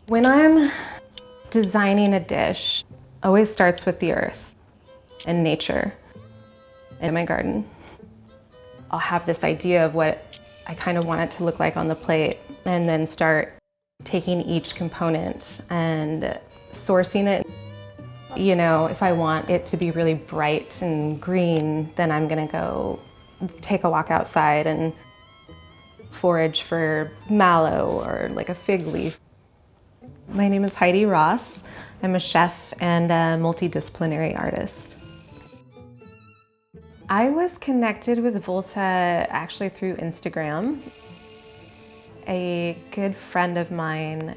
When I'm designing a dish, always starts with the earth and nature in my garden. I'll have this idea of what I kind of want it to look like on the plate and then start taking each component and sourcing it. You know, if I want it to be really bright and green, then I'm gonna go take a walk outside and forage for mallow or like a fig leaf. My name is Heidi Ross. I'm a chef and a multidisciplinary artist. I was connected with Volta actually through Instagram. A good friend of mine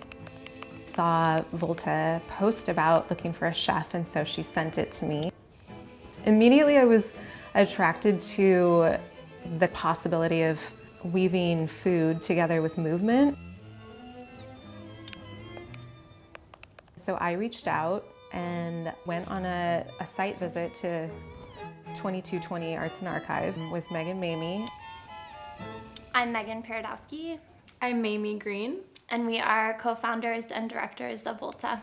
saw Volta post about looking for a chef, and so she sent it to me. Immediately I was attracted to the possibility of weaving food together with movement. So I reached out and went on a site visit to 2220 Arts and Archive with Meg and Mamie. I'm Megan Paradowski. I'm Mamie Green. And we are co-founders and directors of Volta.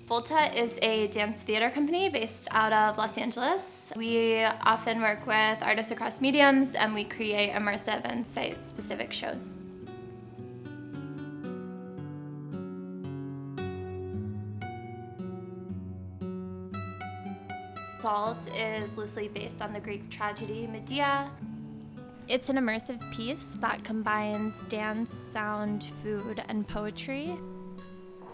Volta is a dance theater company based out of Los Angeles. We often work with artists across mediums, and we create immersive and site-specific shows. Salt is loosely based on the Greek tragedy Medea. It's an immersive piece that combines dance, sound, food, and poetry.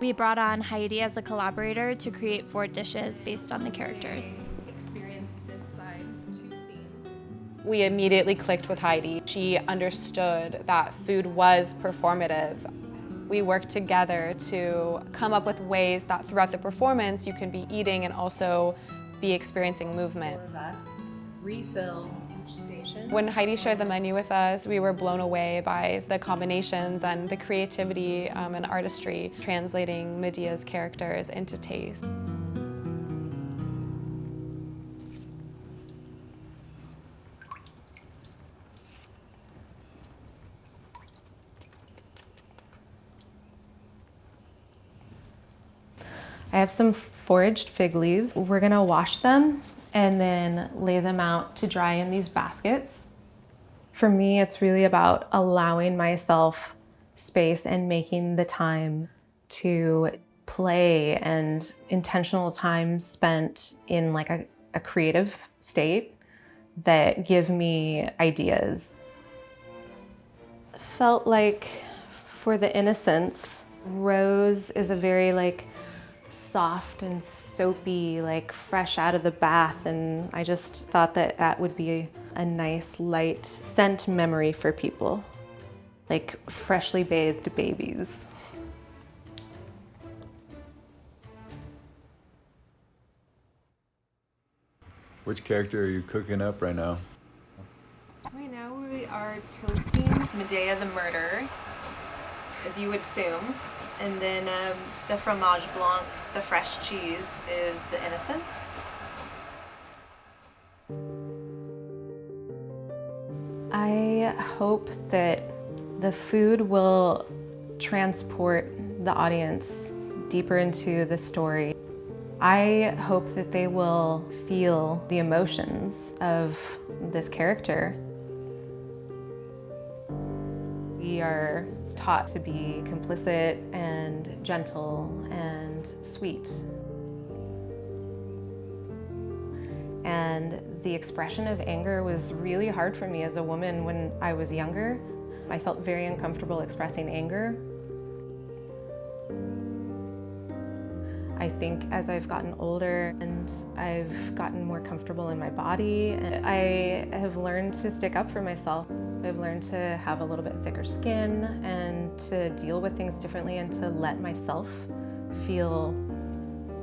We brought on Heidi as a collaborator to create 4 dishes based on the characters. Experienced this side, 2 scenes. We immediately clicked with Heidi. She understood that food was performative. We worked together to come up with ways that throughout the performance you can be eating and also be experiencing movement. Refill each station. When Heidi shared the menu with us, we were blown away by the combinations and the creativity and artistry translating Medea's characters into taste. I have some foraged fig leaves. We're gonna wash them and then lay them out to dry in these baskets. For me, it's really about allowing myself space and making the time to play and intentional time spent in like a creative state that give me ideas. Felt like for the innocence, rose is a very like soft and soapy, like fresh out of the bath, and I just thought that that would be a nice light scent memory for people, like freshly bathed babies. Which character are you cooking up right now? Right now we are toasting Medea the murderer, as you would assume. And then the fromage blanc, the fresh cheese, is the innocence. I hope that the food will transport the audience deeper into the story. I hope that they will feel the emotions of this character. We are taught to be complicit and gentle and sweet. And the expression of anger was really hard for me as a woman when I was younger. I felt very uncomfortable expressing anger. I think as I've gotten older and I've gotten more comfortable in my body, I have learned to stick up for myself. I've learned to have a little bit thicker skin and to deal with things differently and to let myself feel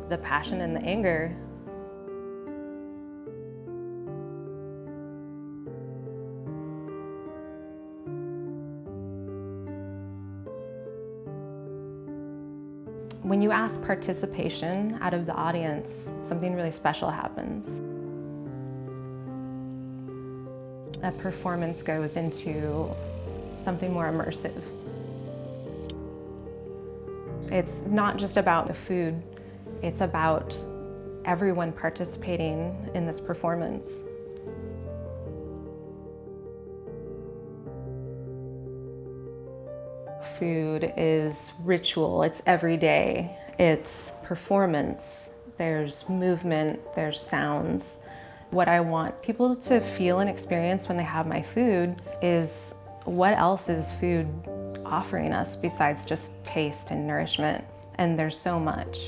the passion and the anger. When you ask participation out of the audience, something really special happens. A performance goes into something more immersive. It's not just about the food, it's about everyone participating in this performance. Food is ritual, it's everyday, it's performance, there's movement, there's sounds. What I want people to feel and experience when they have my food is what else is food offering us besides just taste and nourishment, and there's so much.